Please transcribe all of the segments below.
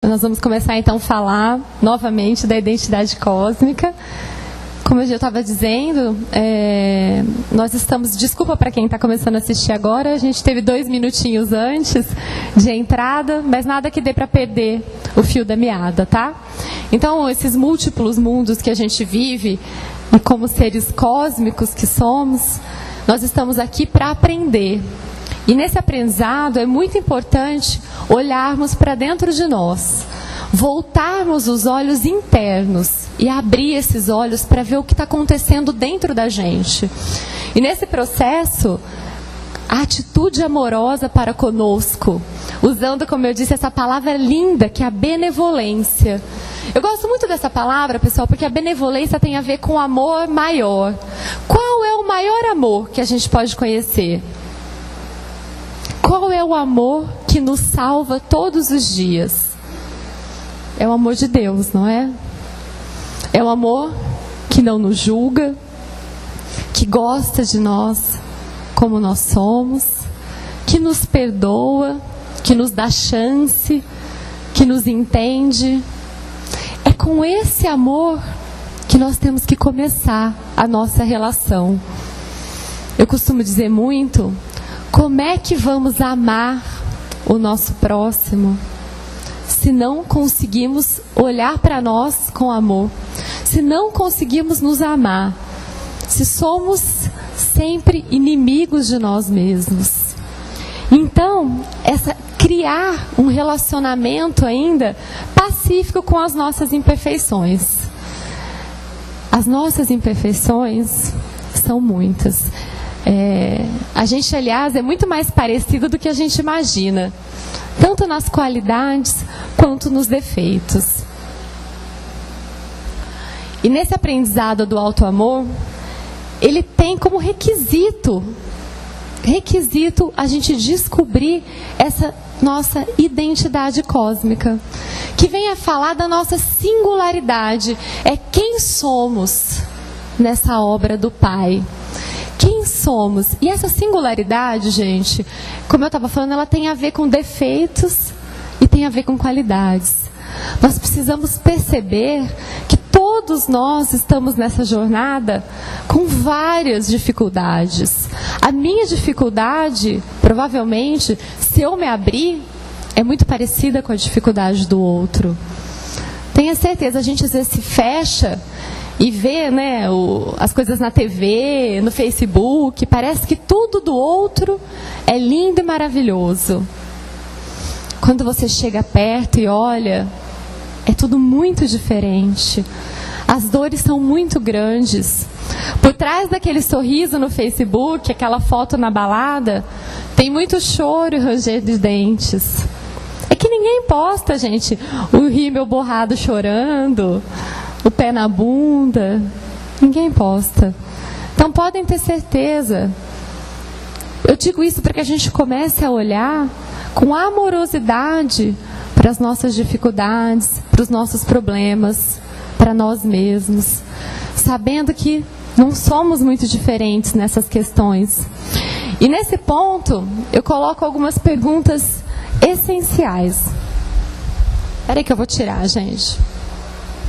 Nós vamos começar então a falar novamente da identidade cósmica. Como eu já estava dizendo, nós estamos... Desculpa para quem está começando a assistir agora, a gente teve 2 minutinhos antes de entrada, mas nada que dê para perder o fio da meada, tá? Então, esses múltiplos mundos que a gente vive, e como seres cósmicos que somos, nós estamos aqui para aprender. E nesse aprendizado é muito importante olharmos para dentro de nós, voltarmos os olhos internos e abrir esses olhos para ver o que está acontecendo dentro da gente. E nesse processo, a atitude amorosa para conosco, usando, como eu disse, essa palavra linda que é a benevolência. Eu gosto muito dessa palavra, pessoal, porque a benevolência tem a ver com amor maior. Qual é o maior amor que a gente pode conhecer? Qual é o amor que nos salva todos os dias? É o amor de Deus, não é? É o amor que não nos julga, que gosta de nós como nós somos, que nos perdoa, que nos dá chance, que nos entende. É com esse amor que nós temos que começar a nossa relação. Eu costumo dizer muito: como é que vamos amar o nosso próximo se não conseguimos olhar para nós com amor? Se não conseguimos nos amar? Se somos sempre inimigos de nós mesmos? Então, criar um relacionamento ainda pacífico com as nossas imperfeições. As nossas imperfeições são muitas. A gente, aliás, é muito mais parecido do que a gente imagina, tanto nas qualidades quanto nos defeitos. E nesse aprendizado do auto-amor, ele tem como requisito a gente descobrir essa nossa identidade cósmica, que vem a falar da nossa singularidade, é quem somos nessa obra do Pai. Quem somos? E essa singularidade, gente, como eu estava falando, ela tem a ver com defeitos e tem a ver com qualidades. Nós precisamos perceber que todos nós estamos nessa jornada com várias dificuldades. A minha dificuldade, provavelmente, se eu me abrir, é muito parecida com a dificuldade do outro. Tenha certeza, a gente às vezes se fecha e vê, né, as coisas na TV, no Facebook, parece que tudo do outro é lindo e maravilhoso. Quando você chega perto e olha, é tudo muito diferente. As dores são muito grandes. Por trás daquele sorriso no Facebook, aquela foto na balada, tem muito choro e ranger de dentes. É que ninguém posta, gente, o rímel borrado chorando, o pé na bunda. Ninguém posta. Então podem ter certeza. Eu digo isso para que a gente comece a olhar com amorosidade para as nossas dificuldades, para os nossos problemas, para nós mesmos, sabendo que não somos muito diferentes nessas questões. E nesse ponto, eu coloco algumas perguntas essenciais. Espera aí que eu vou tirar, gente.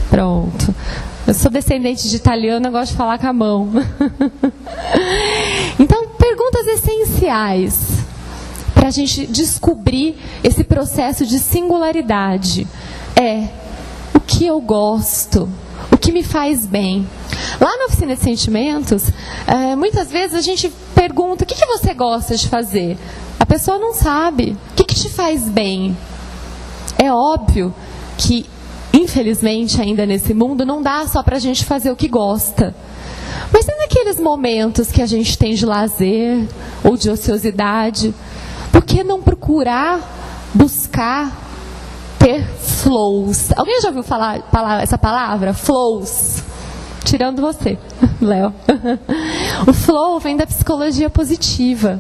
Pronto. Eu sou descendente de italiano, eu gosto de falar com a mão. Então, perguntas essenciais para a gente descobrir esse processo de singularidade. O que eu gosto? O que me faz bem? Lá na Oficina de Sentimentos, muitas vezes a gente pergunta: o que você gosta de fazer? A pessoa não sabe. O que te faz bem? É óbvio que, infelizmente, ainda nesse mundo, não dá só para a gente fazer o que gosta. Mas é naqueles momentos que a gente tem de lazer ou de ociosidade, por que não procurar, buscar ter flows? Alguém já ouviu falar essa palavra? Flows. Tirando você, Léo. O flow vem da psicologia positiva.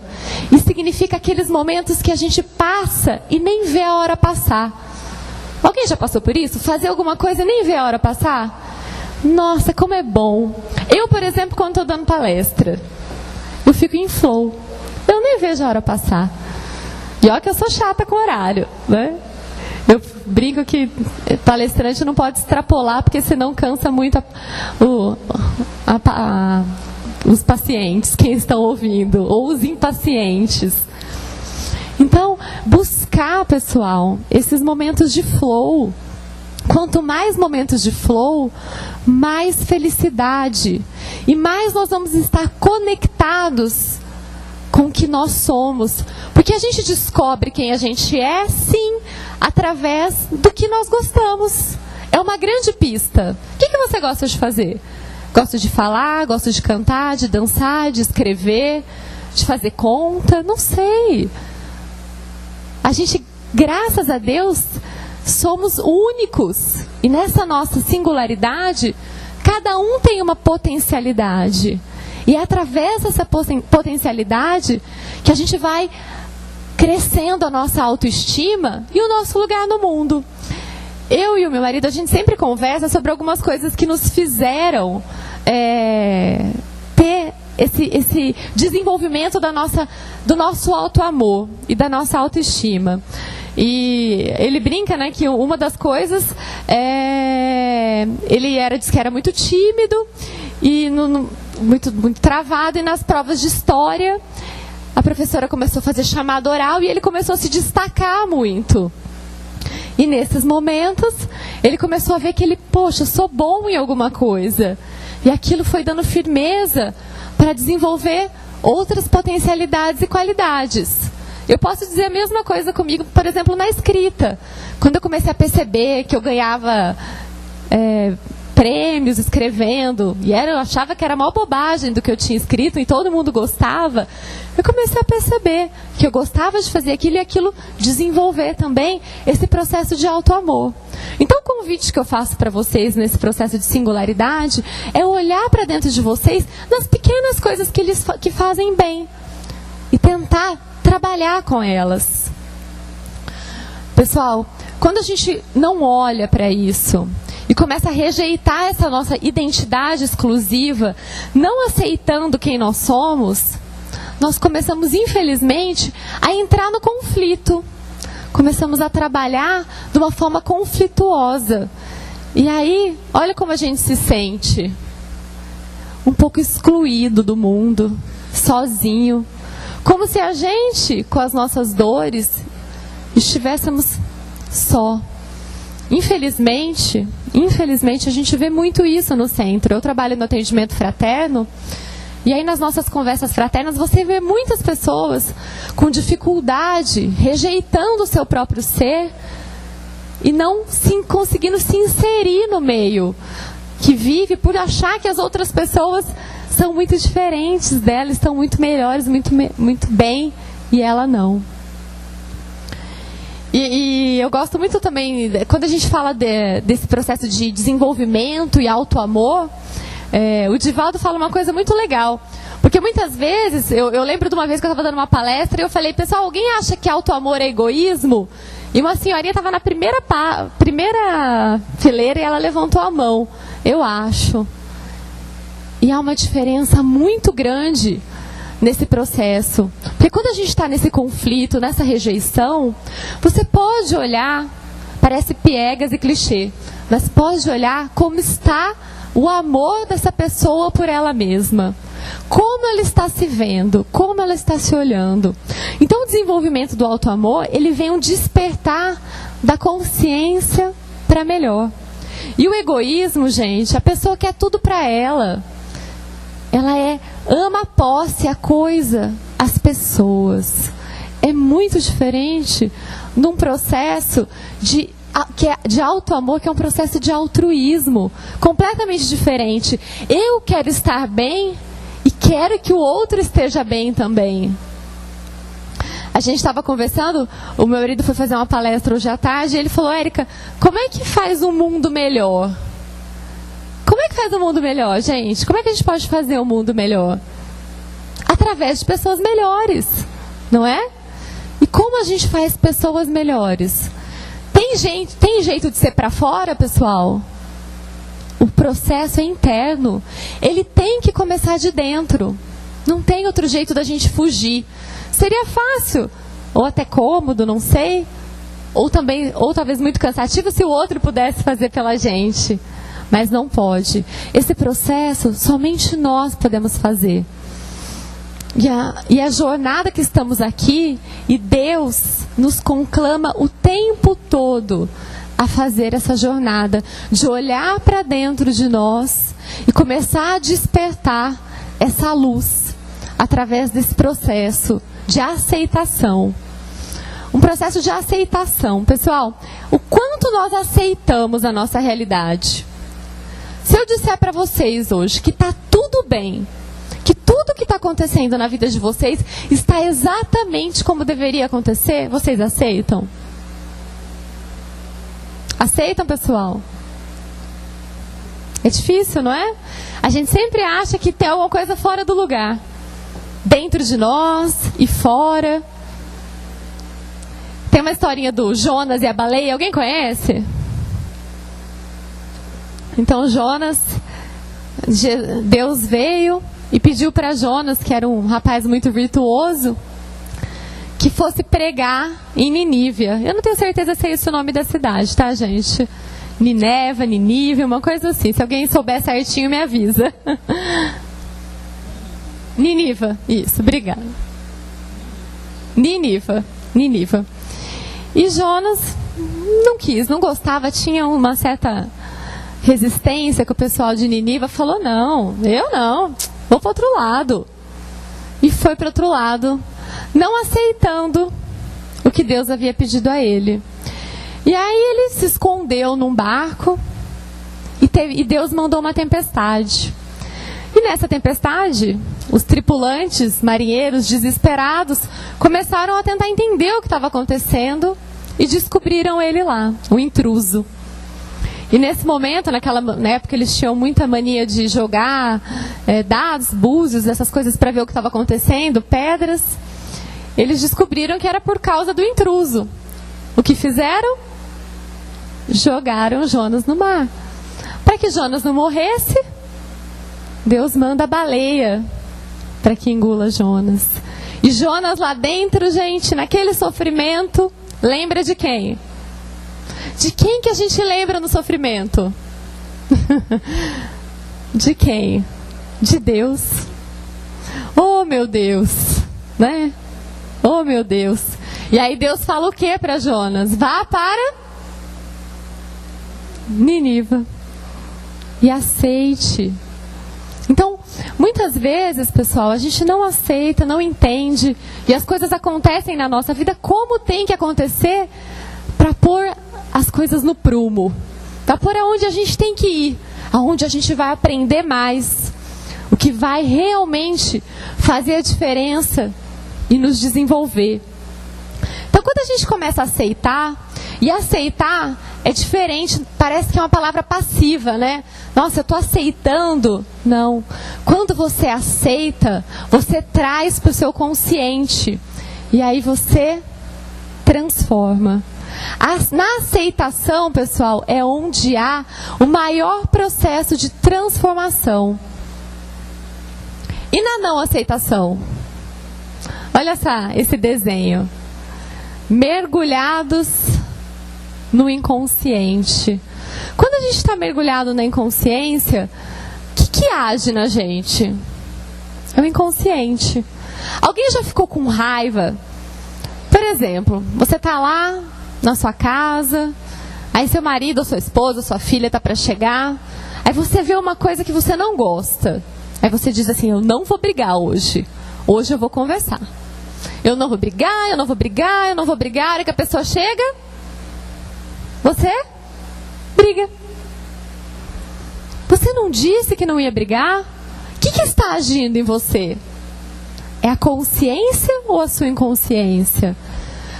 E significa aqueles momentos que a gente passa e nem vê a hora passar. Alguém já passou por isso? Fazer alguma coisa e nem ver a hora passar? Nossa, como é bom. Eu, por exemplo, quando estou dando palestra, eu fico em flow. Eu nem vejo a hora passar. E olha que eu sou chata com horário, né? Eu brinco que palestrante não pode extrapolar, porque senão cansa muito os pacientes, quem estão ouvindo, ou os impacientes. Então, buscar, pessoal, esses momentos de flow. Quanto mais momentos de flow, mais felicidade. E mais nós vamos estar conectados com o que nós somos. Porque a gente descobre quem a gente é, sim, através do que nós gostamos. É uma grande pista. O que você gosta de fazer? Gosta de falar, gosta de cantar, de dançar, de escrever, de fazer conta? Não sei. A gente, graças a Deus, somos únicos. E nessa nossa singularidade, cada um tem uma potencialidade. E é através dessa potencialidade que a gente vai crescendo a nossa autoestima e o nosso lugar no mundo. Eu e o meu marido, a gente sempre conversa sobre algumas coisas que nos fizeram ter esse desenvolvimento do nosso auto-amor e da nossa autoestima. E ele brinca, né, que uma das coisas ele disse que era muito tímido e muito travado, e nas provas de história a professora começou a fazer chamada oral e ele começou a se destacar muito. E nesses momentos ele começou a ver que poxa, eu sou bom em alguma coisa. E aquilo foi dando firmeza para desenvolver outras potencialidades e qualidades. Eu posso dizer a mesma coisa comigo, por exemplo, na escrita. Quando eu comecei a perceber que eu ganhava prêmios escrevendo, e eu achava que era a maior bobagem do que eu tinha escrito e todo mundo gostava, eu comecei a perceber que eu gostava de fazer aquilo e aquilo desenvolver também esse processo de auto-amor. Então o convite que eu faço para vocês nesse processo de singularidade é olhar para dentro de vocês nas pequenas coisas que fazem bem e tentar trabalhar com elas. Pessoal, quando a gente não olha para isso e começa a rejeitar essa nossa identidade exclusiva, não aceitando quem nós somos, nós começamos, infelizmente, a entrar no conflito. Começamos a trabalhar de uma forma conflituosa. E aí, olha como a gente se sente. Um pouco excluído do mundo, sozinho. Como se a gente, com as nossas dores, estivéssemos só. Infelizmente, a gente vê muito isso no centro. Eu trabalho no atendimento fraterno, e aí nas nossas conversas fraternas você vê muitas pessoas com dificuldade, rejeitando o seu próprio ser e não conseguindo se inserir no meio que vive, por achar que as outras pessoas são muito diferentes dela, estão muito melhores, muito bem, e ela não. E eu gosto muito também, quando a gente fala desse processo de desenvolvimento e auto-amor, o Divaldo fala uma coisa muito legal. Porque muitas vezes, eu lembro de uma vez que eu estava dando uma palestra e eu falei, pessoal, alguém acha que auto-amor é egoísmo? E uma senhorinha estava na primeira fileira e ela levantou a mão. Eu acho. E há uma diferença muito grande nesse processo. Porque quando a gente está nesse conflito, nessa rejeição, você pode olhar, parece piegas e clichê, mas pode olhar como está o amor dessa pessoa por ela mesma. Como ela está se vendo, como ela está se olhando. Então o desenvolvimento do auto-amor, ele vem um despertar da consciência para melhor. E o egoísmo, gente, a pessoa quer tudo para ela. Ela ama a posse, a coisa, as pessoas. É muito diferente num processo de auto-amor, que é um processo de altruísmo. Completamente diferente. Eu quero estar bem e quero que o outro esteja bem também. A gente estava conversando, o meu marido foi fazer uma palestra hoje à tarde, e ele falou, Érica, como é que faz um mundo melhor? Como é que faz um mundo melhor, gente? Como é que a gente pode fazer um mundo melhor? Através de pessoas melhores, não é? E como a gente faz pessoas melhores? Tem jeito de ser para fora, pessoal? O processo é interno. Ele tem que começar de dentro. Não tem outro jeito da gente fugir. Seria fácil, ou até cômodo, não sei, ou talvez muito cansativo se o outro pudesse fazer pela gente. Mas não pode. Esse processo somente nós podemos fazer. E a jornada que estamos aqui, e Deus nos conclama o tempo todo a fazer essa jornada, de olhar para dentro de nós e começar a despertar essa luz através desse processo de aceitação. Um processo de aceitação. Pessoal, o quanto nós aceitamos a nossa realidade? Se eu disser para vocês hoje que está tudo bem, que tudo que está acontecendo na vida de vocês está exatamente como deveria acontecer, vocês aceitam? Aceitam, pessoal? É difícil, não é? A gente sempre acha que tem alguma coisa fora do lugar. Dentro de nós e fora. Tem uma historinha do Jonas e a baleia, alguém conhece? Então Jonas, Deus veio e pediu para Jonas, que era um rapaz muito virtuoso, que fosse pregar em Ninívia. Eu não tenho certeza se é esse o nome da cidade, tá, gente? Nineva, Nínive, uma coisa assim. Se alguém souber certinho, me avisa. Níniva, isso, obrigada. Níniva. E Jonas não quis, não gostava, tinha uma certa resistência que o pessoal de Nínive falou, não, eu não, vou para o outro lado. E foi para o outro lado, não aceitando o que Deus havia pedido a ele. E aí ele se escondeu num barco e Deus mandou uma tempestade. E nessa tempestade, os tripulantes, marinheiros desesperados, começaram a tentar entender o que estava acontecendo e descobriram ele lá, o intruso. E nesse momento, na época, eles tinham muita mania de jogar dados, búzios, essas coisas para ver o que estava acontecendo, pedras. Eles descobriram que era por causa do intruso. O que fizeram? Jogaram Jonas no mar. Para que Jonas não morresse, Deus manda a baleia para que engula Jonas. E Jonas lá dentro, gente, naquele sofrimento, lembra de quem? De quem que a gente lembra no sofrimento? De quem? De Deus. Oh, meu Deus, né? Oh, meu Deus. E aí Deus fala o que para Jonas? Vá para Nínive e aceite. Então, muitas vezes, pessoal, a gente não aceita, não entende, e as coisas acontecem na nossa vida como tem que acontecer para pôr as coisas no prumo, para pôr aonde a gente tem que ir, aonde a gente vai aprender mais, o que vai realmente fazer a diferença e nos desenvolver. Então, quando a gente começa a aceitar, e aceitar é diferente, parece que é uma palavra passiva, né? Nossa, eu estou aceitando. Não. Quando você aceita, você traz para o seu consciente. E aí você transforma. Na aceitação, pessoal, é onde há o maior processo de transformação. E na não aceitação? Olha só esse desenho. Mergulhados no inconsciente. Quando a gente está mergulhado na inconsciência, o que age na gente? É o inconsciente. Alguém já ficou com raiva? Por exemplo, você está lá na sua casa, aí seu marido, ou sua esposa, ou sua filha está para chegar, aí você vê uma coisa que você não gosta. Aí você diz assim, eu não vou brigar hoje. Hoje eu vou conversar. Eu não vou brigar, eu não vou brigar, eu não vou brigar. A hora que a pessoa chega, você briga. Você não disse que não ia brigar? O que está agindo em você? É a consciência ou a sua inconsciência?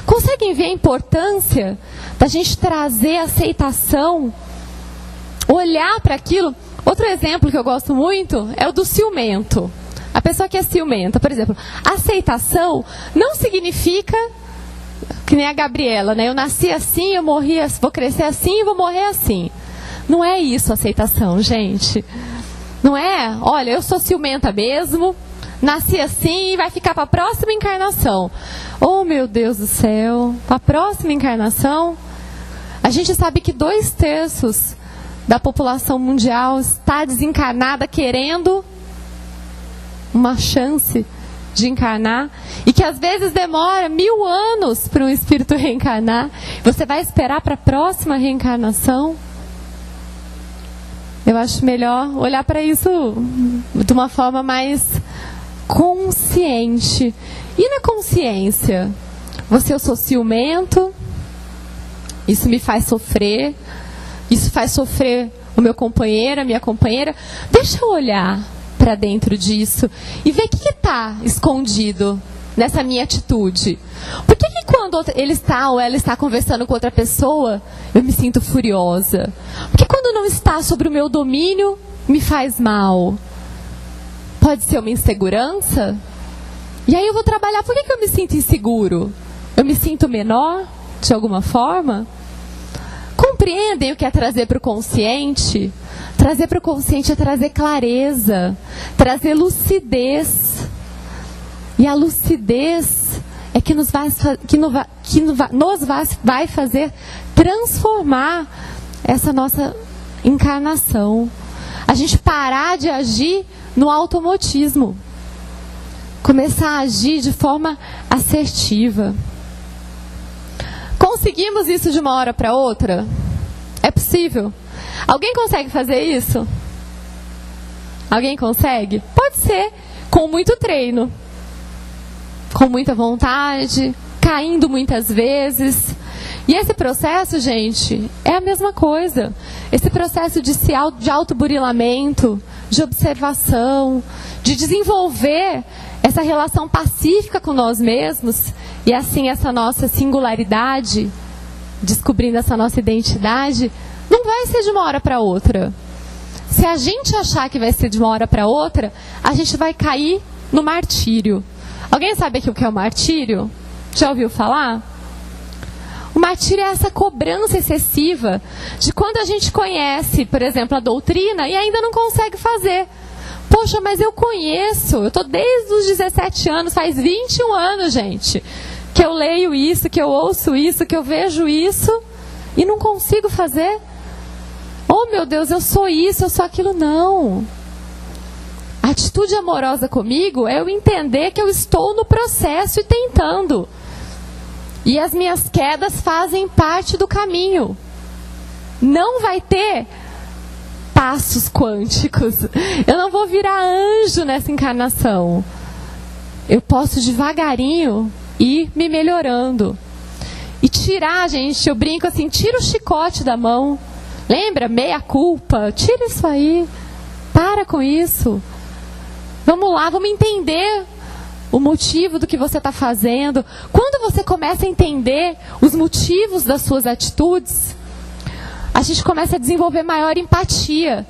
Conseguem ver a importância da gente trazer aceitação? Olhar para aquilo? Outro exemplo que eu gosto muito é o do ciumento. A pessoa que é ciumenta, por exemplo, aceitação não significa que nem a Gabriela, né? Eu nasci assim, eu morri, vou crescer assim e vou morrer assim. Não é isso aceitação, gente. Não é, olha, eu sou ciumenta mesmo, nasci assim e vai ficar para a próxima encarnação. Oh, meu Deus do céu, para a próxima encarnação? A gente sabe que 2/3 da população mundial está desencarnada querendo uma chance de encarnar, e que às vezes demora 1000 anos para um espírito reencarnar. Você vai esperar para a próxima reencarnação? Eu acho melhor olhar para isso de uma forma mais consciente. E na consciência? Eu sou ciumento, isso me faz sofrer, isso faz sofrer o meu companheiro, a minha companheira. Deixa eu olhar para dentro disso e ver o que está escondido nessa minha atitude. Por que quando ele está ou ela está conversando com outra pessoa, eu me sinto furiosa? Porque quando não está sobre o meu domínio, me faz mal? Pode ser uma insegurança? E aí eu vou trabalhar. Por que eu me sinto inseguro? Eu me sinto menor, de alguma forma? Compreendem o que é trazer para o consciente? Trazer para o consciente é trazer clareza, trazer lucidez. E a lucidez é que nos vai fazer transformar essa nossa encarnação. A gente parar de agir no automatismo. Começar a agir de forma assertiva. Conseguimos isso de uma hora para outra? É possível? Alguém consegue fazer isso? Alguém consegue? Pode ser, com muito treino, com muita vontade, caindo muitas vezes. E esse processo, gente, é a mesma coisa. Esse processo de autoburilamento, de observação, de desenvolver essa relação pacífica com nós mesmos, e assim essa nossa singularidade, descobrindo essa nossa identidade, não vai ser de uma hora para outra. Se a gente achar que vai ser de uma hora para outra, a gente vai cair no martírio. Alguém sabe aqui o que é o martírio? Já ouviu falar? O martírio é essa cobrança excessiva de quando a gente conhece, por exemplo, a doutrina e ainda não consegue fazer. Poxa, mas eu conheço, eu estou desde os 17 anos, faz 21 anos, gente, que eu leio isso, que eu ouço isso, que eu vejo isso e não consigo fazer. Oh, meu Deus, eu sou isso, eu sou aquilo. Não. A atitude amorosa comigo é eu entender que eu estou no processo e tentando. E as minhas quedas fazem parte do caminho. Não vai ter passos quânticos. Eu não vou virar anjo nessa encarnação. Eu posso devagarinho ir me melhorando. E tirar, gente, eu brinco assim, tira o chicote da mão. Lembra? Meia culpa. Tira isso aí. Para com isso. Vamos lá, vamos entender o motivo do que você está fazendo. Quando você começa a entender os motivos das suas atitudes, a gente começa a desenvolver maior empatia.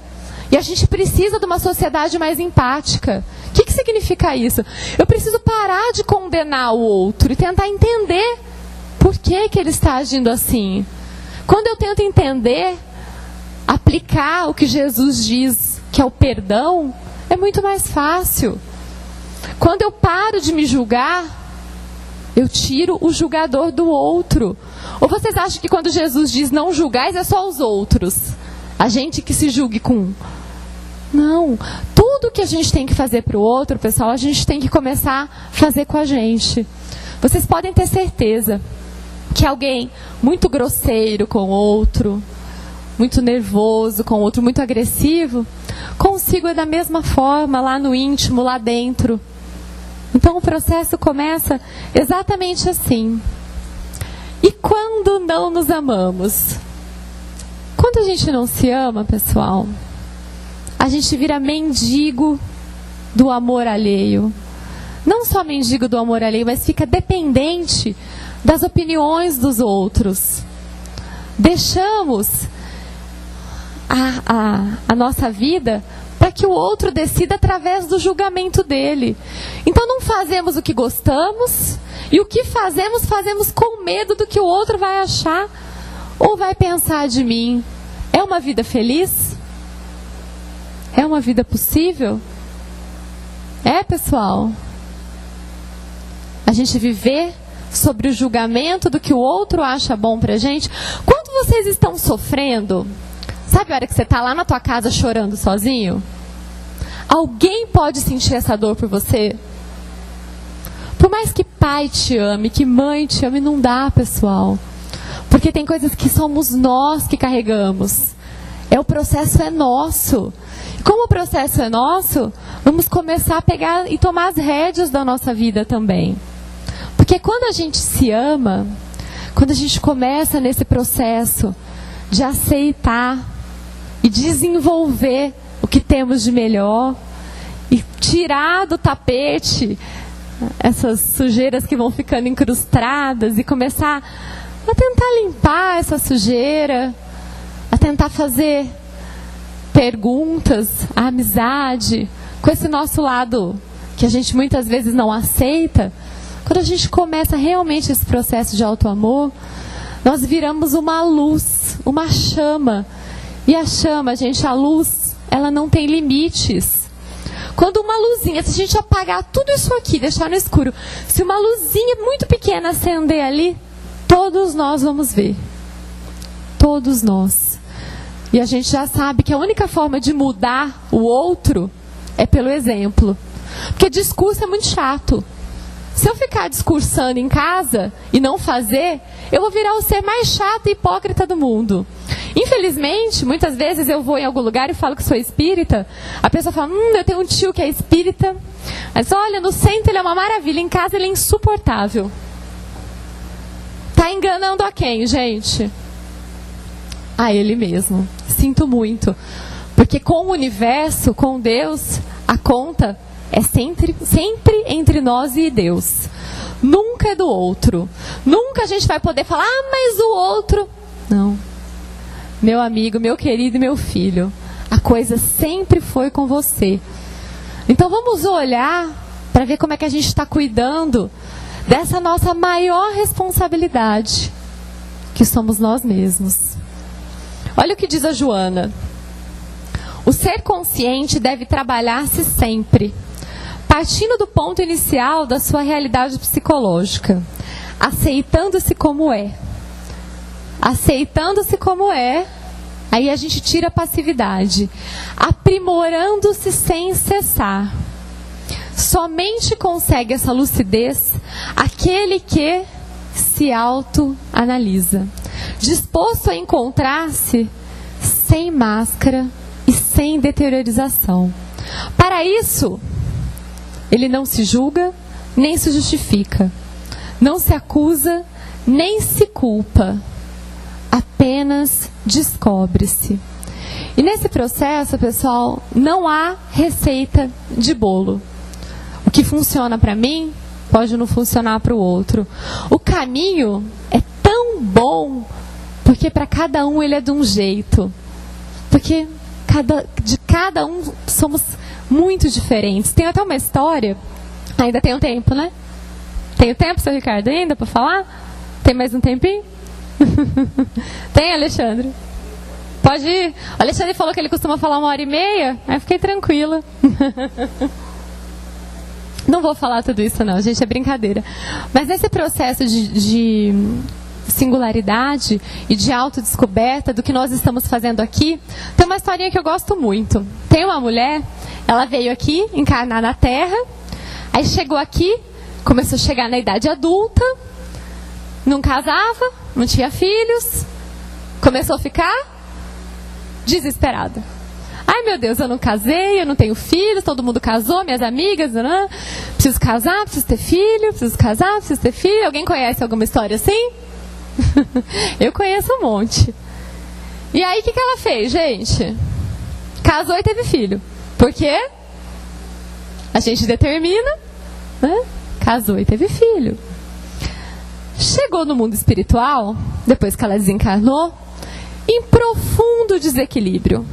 E a gente precisa de uma sociedade mais empática. O que significa isso? Eu preciso parar de condenar o outro e tentar entender por que ele está agindo assim. Quando eu tento entender, aplicar o que Jesus diz, que é o perdão, é muito mais fácil. Quando eu paro de me julgar, eu tiro o julgador do outro. Ou vocês acham que quando Jesus diz não julgais é só os outros? A gente que se julgue com... Não. Tudo que a gente tem que fazer para o outro, pessoal, a gente tem que começar a fazer com a gente. Vocês podem ter certeza que alguém muito grosseiro com o outro, muito nervoso com o outro, muito agressivo, consigo é da mesma forma lá no íntimo, lá dentro. Então o processo começa exatamente assim. E quando não nos amamos? Quando a gente não se ama, pessoal, a gente vira mendigo do amor alheio. Não só mendigo do amor alheio, mas fica dependente das opiniões dos outros. Deixamos a nossa vida para que o outro decida através do julgamento dele. Então não fazemos o que gostamos, e o que fazemos, fazemos com medo do que o outro vai achar ou vai pensar de mim. É uma vida feliz? É uma vida possível? É, pessoal? A gente viver sobre o julgamento do que o outro acha bom pra gente. Quando vocês estão sofrendo, sabe a hora que você tá lá na tua casa chorando sozinho? Alguém pode sentir essa dor por você? Por mais que pai te ame, que mãe te ame, não dá, pessoal. Porque tem coisas que somos nós que carregamos. O processo é nosso. Como o processo é nosso, vamos começar a pegar e tomar as rédeas da nossa vida também. Porque quando a gente se ama, quando a gente começa nesse processo de aceitar e desenvolver o que temos de melhor e tirar do tapete essas sujeiras que vão ficando incrustadas e começar a tentar limpar essa sujeira, a tentar fazer perguntas, a amizade, com esse nosso lado que a gente muitas vezes não aceita. Quando a gente começa realmente esse processo de auto-amor, nós viramos uma luz, uma chama. E a chama, gente, a luz, ela não tem limites. Quando uma luzinha, se a gente apagar tudo isso aqui, deixar no escuro, se uma luzinha muito pequena acender ali, todos nós vamos ver. Todos nós. E a gente já sabe que a única forma de mudar o outro é pelo exemplo. Porque discurso é muito chato. Se eu ficar discursando em casa e não fazer, eu vou virar o ser mais chato e hipócrita do mundo. Infelizmente, muitas vezes eu vou em algum lugar e falo que sou espírita. A pessoa fala, eu tenho um tio que é espírita. Mas olha, no centro ele é uma maravilha, em casa ele é insuportável. Tá enganando a quem, gente? A ele mesmo. Sinto muito. Porque com o universo, com Deus, a conta é sempre entre nós e Deus. Nunca é do outro. Nunca a gente vai poder falar, mas o outro... Não. Meu amigo, meu querido e meu filho, a coisa sempre foi com você. Então vamos olhar para ver como é que a gente está cuidando dessa nossa maior responsabilidade, que somos nós mesmos. Olha o que diz a Joana. O ser consciente deve trabalhar-se sempre, partindo do ponto inicial da sua realidade psicológica, aceitando-se como é. Aceitando-se como é, aí a gente tira a passividade. Aprimorando-se sem cessar. Somente consegue essa lucidez aquele que se autoanalisa, disposto a encontrar-se sem máscara e sem deteriorização. Para isso, ele não se julga, nem se justifica, não se acusa, nem se culpa, apenas descobre-se. E nesse processo, pessoal, não há receita de bolo. O que funciona para mim pode não funcionar para o outro. O caminho é tão bom porque para cada um ele é de um jeito. Porque de cada um somos muito diferentes. Tem até uma história. Ainda tem um tempo, né? Tem o tempo, seu Ricardo, ainda para falar? Tem mais um tempinho? Tem, Alexandre? Pode ir. O Alexandre falou que ele costuma falar 1h30. Aí eu fiquei tranquila. Não vou falar tudo isso não, gente, é brincadeira. Mas nesse processo de singularidade e de autodescoberta do que nós estamos fazendo aqui, tem uma historinha que eu gosto muito. Tem uma mulher, ela veio aqui encarnar na Terra, aí chegou aqui, começou a chegar na idade adulta, não casava, não tinha filhos, começou a ficar desesperada. Ai meu Deus, eu não casei, eu não tenho filhos, todo mundo casou, minhas amigas, preciso casar, preciso ter filho, preciso casar, preciso ter filho. Alguém conhece alguma história assim? Eu conheço um monte. E aí o que ela fez, gente? Casou e teve filho. Por quê? A gente determina, né? Casou e teve filho. Chegou no mundo espiritual, depois que ela desencarnou, em profundo desequilíbrio,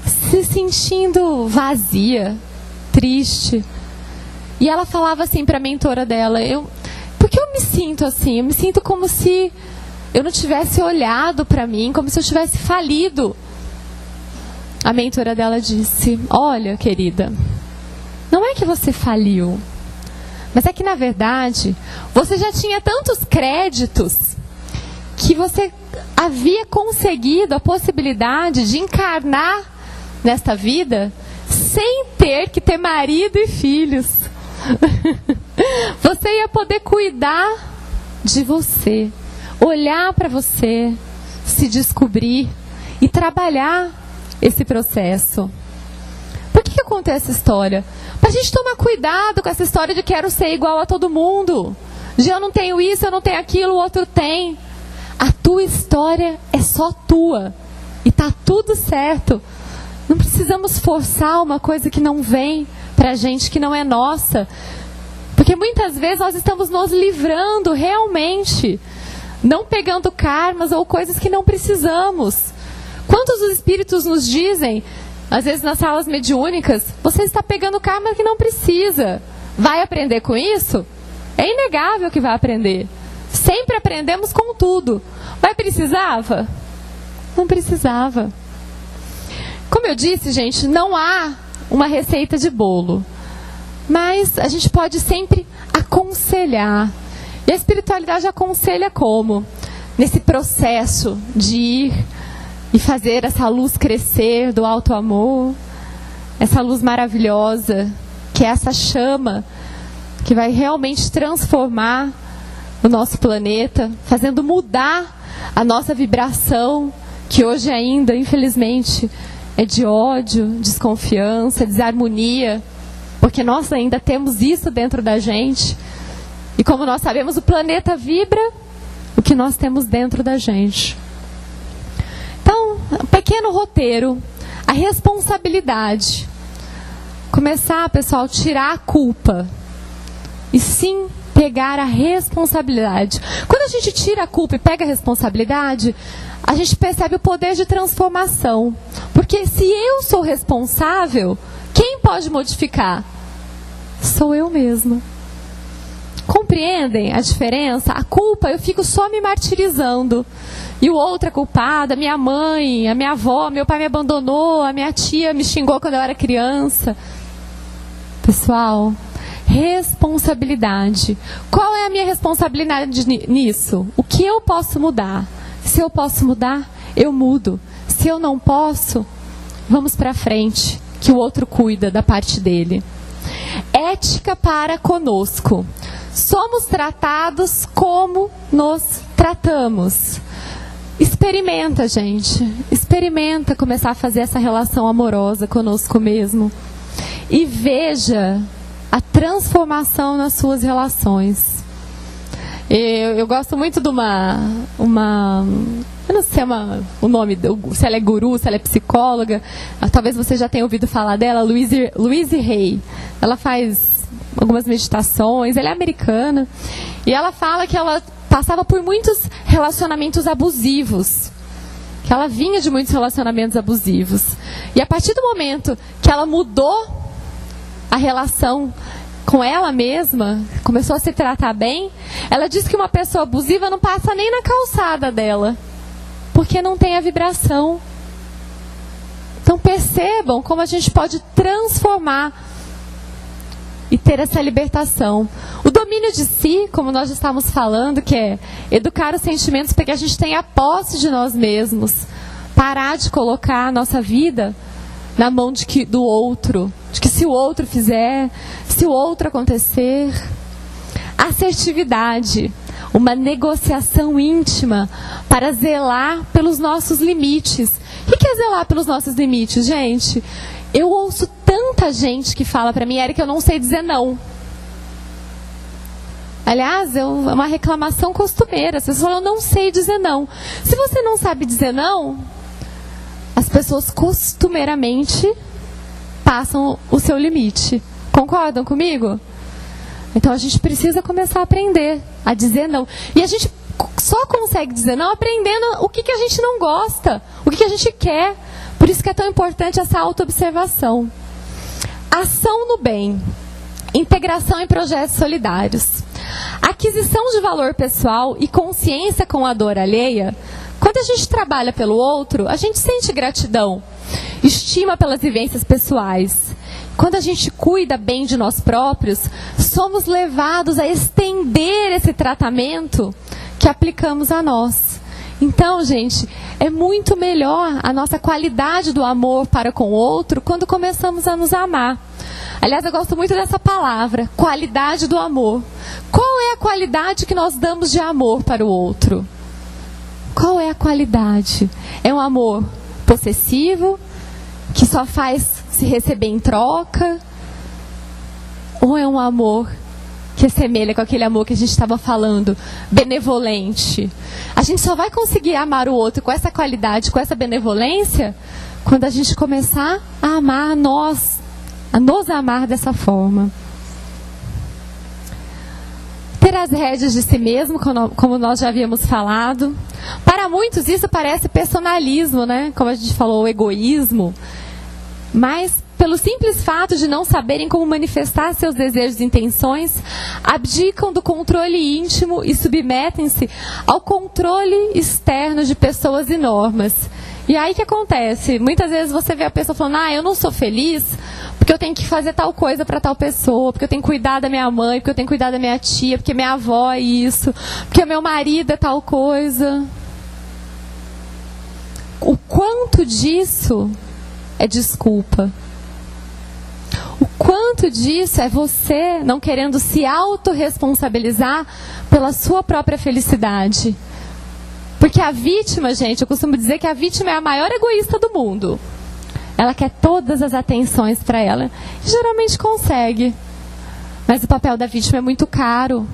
se sentindo vazia, triste. E ela falava assim para a mentora dela, por que eu me sinto assim? Eu me sinto como se eu não tivesse olhado para mim, como se eu tivesse falido. A mentora dela disse, olha, querida, não é que você faliu, mas é que, na verdade, você já tinha tantos créditos que você havia conseguido a possibilidade de encarnar nesta vida sem ter que ter marido e filhos. Você ia poder cuidar de você, olhar para você, se descobrir e trabalhar esse processo. Por que eu contei essa história? Para a gente tomar cuidado com essa história de quero ser igual a todo mundo. De eu não tenho isso, eu não tenho aquilo, o outro tem. A tua história é só tua. E tá tudo certo. Não precisamos forçar uma coisa que não vem pra gente, que não é nossa. Porque muitas vezes nós estamos nos livrando realmente. Não pegando karmas ou coisas que não precisamos. Quantos os espíritos nos dizem, às vezes nas salas mediúnicas, você está pegando karma que não precisa. Vai aprender com isso? É inegável que vai aprender. Sempre aprendemos com tudo. Mas precisava? Não precisava. Como eu disse, gente, não há uma receita de bolo. Mas a gente pode sempre aconselhar. E a espiritualidade aconselha como? Nesse processo de ir e fazer essa luz crescer do alto amor. Essa luz maravilhosa, que é essa chama que vai realmente transformar o nosso planeta, fazendo mudar a nossa vibração, que hoje ainda, infelizmente, é de ódio, desconfiança, desarmonia, porque nós ainda temos isso dentro da gente. E como nós sabemos, o planeta vibra o que nós temos dentro da gente. Então, um pequeno roteiro, a responsabilidade. Começar, pessoal, tirar a culpa. E sim, pegar a responsabilidade. Quando a gente tira a culpa e pega a responsabilidade, a gente percebe o poder de transformação. Porque se eu sou responsável, quem pode modificar? Sou eu mesma. Compreendem a diferença? A culpa, eu fico só me martirizando. E o outro é culpado, a minha mãe, a minha avó, meu pai me abandonou, a minha tia me xingou quando eu era criança. Pessoal, responsabilidade. Qual é a minha responsabilidade nisso? O que eu posso mudar? Se eu posso mudar, eu mudo. Se eu não posso, vamos para frente, que o outro cuida da parte dele. Ética para conosco. Somos tratados como nos tratamos. Experimenta, gente. Experimenta começar a fazer essa relação amorosa conosco mesmo. E veja a transformação nas suas relações. Eu gosto muito de uma eu não sei o nome, se ela é guru, se ela é psicóloga. Talvez você já tenha ouvido falar dela, Louise Hay. Ela faz algumas meditações, ela é americana. E ela fala que ela passava por muitos relacionamentos abusivos. Que ela vinha de muitos relacionamentos abusivos. E a partir do momento que ela mudou a relação com ela mesma, começou a se tratar bem, ela diz que uma pessoa abusiva não passa nem na calçada dela, porque não tem a vibração. Então percebam como a gente pode transformar e ter essa libertação. O domínio de si, como nós já estávamos falando, que é educar os sentimentos para que a gente tenha posse de nós mesmos, parar de colocar a nossa vida na mão do outro, de que se o outro fizer, se o outro acontecer. Assertividade, uma negociação íntima para zelar pelos nossos limites. O que é zelar pelos nossos limites, gente? Eu ouço tanta gente que fala para mim, Érica, eu não sei dizer não. Aliás, é uma reclamação costumeira. As pessoas falam, eu não sei dizer não. Se você não sabe dizer não, as pessoas costumeiramente passam o seu limite. Concordam comigo? Então a gente precisa começar a aprender a dizer não. E a gente só consegue dizer não aprendendo o que a gente não gosta, o que a gente quer. Por isso que é tão importante essa autoobservação. Ação no bem. Integração em projetos solidários. Aquisição de valor pessoal e consciência com a dor alheia. Quando a gente trabalha pelo outro, a gente sente gratidão, estima pelas vivências pessoais. quando a gente cuida bem de nós próprios, somos levados a estender esse tratamento que aplicamos a nós. Então, gente, é muito melhor a nossa qualidade do amor para com o outro quando começamos a nos amar. Aliás, eu gosto muito dessa palavra, qualidade do amor. Qual é a qualidade que nós damos de amor para o outro? Qual é a qualidade? É um amor possessivo, que só faz se receber em troca? Ou é um amor que assemelha com aquele amor que a gente estava falando, benevolente? A gente só vai conseguir amar o outro com essa qualidade, com essa benevolência, quando a gente começar a amar nós, a nos amar dessa forma. Ter as rédeas de si mesmo, como nós já havíamos falado. Para muitos isso parece personalismo, né? Como a gente falou, o egoísmo. Mas pelo simples fato de não saberem como manifestar seus desejos e intenções, abdicam do controle íntimo e submetem-se ao controle externo de pessoas e normas. E aí o que acontece? Muitas vezes você vê a pessoa falando, eu não sou feliz porque eu tenho que fazer tal coisa para tal pessoa, porque eu tenho que cuidar da minha mãe, porque eu tenho que cuidar da minha tia, porque minha avó é isso, porque meu marido é tal coisa. O quanto disso é desculpa? O quanto disso é você não querendo se autorresponsabilizar pela sua própria felicidade? Porque a vítima, gente, eu costumo dizer que a vítima é a maior egoísta do mundo. Ela quer todas as atenções para ela. E geralmente consegue. Mas o papel da vítima é muito caro.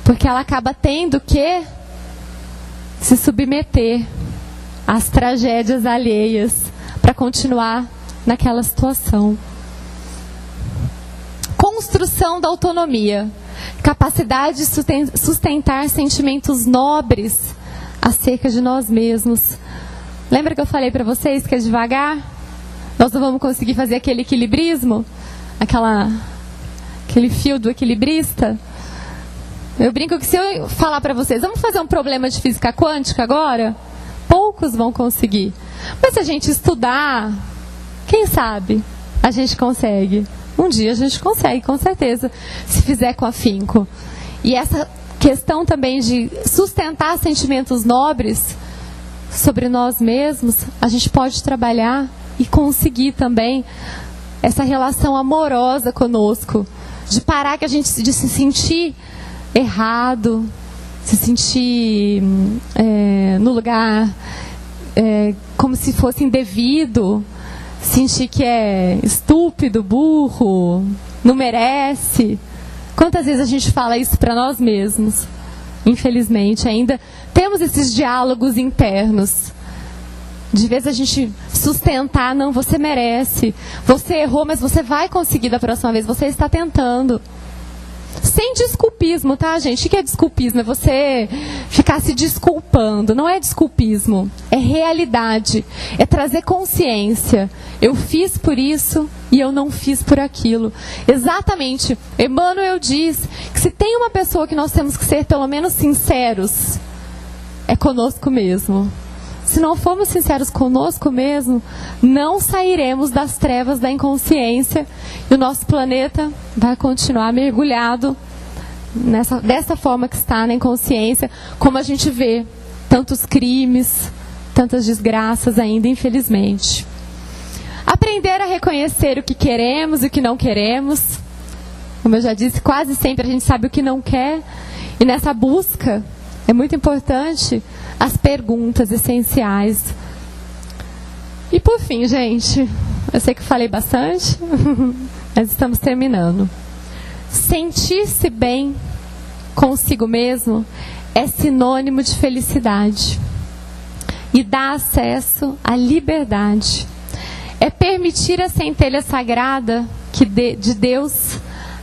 Porque ela acaba tendo que se submeter às tragédias alheias para continuar naquela situação. Construção da autonomia. Capacidade de sustentar sentimentos nobres acerca de nós mesmos. Lembra que eu falei para vocês que é devagar? Nós não vamos conseguir fazer aquele equilibrismo? Aquele fio do equilibrista? Eu brinco que se eu falar para vocês, vamos fazer um problema de física quântica agora? Poucos vão conseguir. Mas se a gente estudar, quem sabe a gente consegue. Um dia a gente consegue, com certeza, se fizer com afinco. E essa questão também de sustentar sentimentos nobres sobre nós mesmos, a gente pode trabalhar e conseguir também essa relação amorosa conosco, de parar de se sentir errado, se sentir no lugar como se fosse indevido, sentir que é estúpido, burro, não merece. Quantas vezes a gente fala isso para nós mesmos? Infelizmente, ainda temos esses diálogos internos. De vez a gente sustentar, não, você merece. Você errou, mas você vai conseguir da próxima vez. Você está tentando. Sem desculpismo, tá, gente? O que é desculpismo? É você ficar se desculpando. Não é desculpismo. É realidade. É trazer consciência. Eu fiz por isso e eu não fiz por aquilo. Exatamente. Emmanuel diz que se tem uma pessoa que nós temos que ser pelo menos sinceros, é conosco mesmo. Se não formos sinceros conosco mesmo, não sairemos das trevas da inconsciência e o nosso planeta vai continuar mergulhado dessa forma que está na inconsciência, como a gente vê tantos crimes, tantas desgraças ainda, infelizmente. Aprender a reconhecer o que queremos e o que não queremos. Como eu já disse, quase sempre a gente sabe o que não quer, e nessa busca é muito importante as perguntas essenciais. E por fim, gente, eu sei que falei bastante, mas estamos terminando. Sentir-se bem consigo mesmo é sinônimo de felicidade e dá acesso à liberdade. É permitir a centelha sagrada de Deus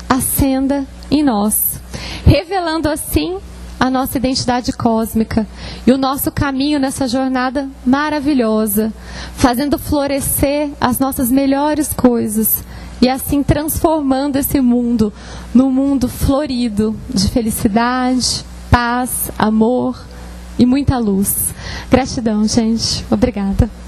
acenda em nós, revelando assim a nossa identidade cósmica e o nosso caminho nessa jornada maravilhosa, fazendo florescer as nossas melhores coisas e assim transformando esse mundo num mundo florido de felicidade, paz, amor e muita luz. Gratidão, gente. Obrigada.